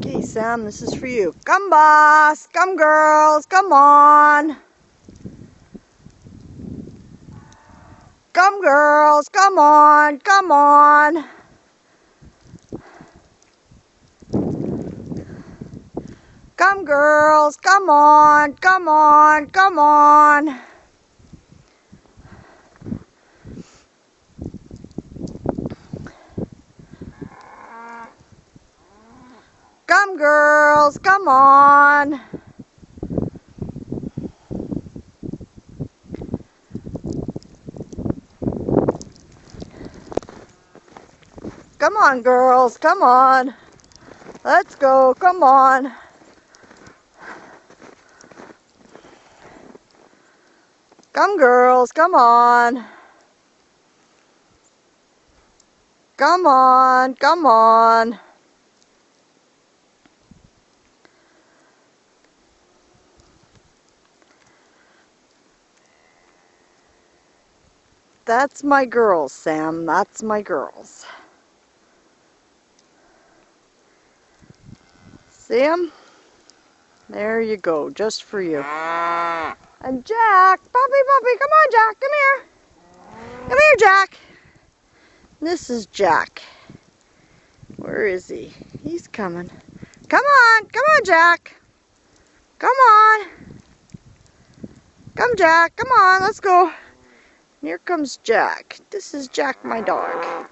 Okay, Sam, this is for you. Come, boss. Come, girls. Come on. Come, girls. Come on. Come on. Come, girls. Come on. Come on. Come on. Come, girls. Come on. Come on, girls. Come on. Let's go. Come on. Come, girls. Come on. Come on. Come on. That's my girls, Sam. That's my girls. See 'em? There you go, just for you. And Jack, puppy, come on, Jack, come here. Come here, Jack. This is Jack. Where is he? He's coming. Come on, Jack. Come on. Come, Jack, come on, let's go. Here comes Jack. This is Jack, my dog.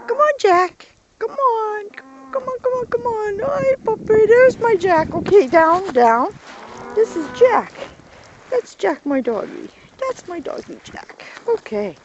Come on, Jack. Come on. Come on, come on, come on. Hi, puppy. There's my Jack. Okay, down, down. This is Jack. That's Jack, my doggy. That's my doggy, Jack. Okay.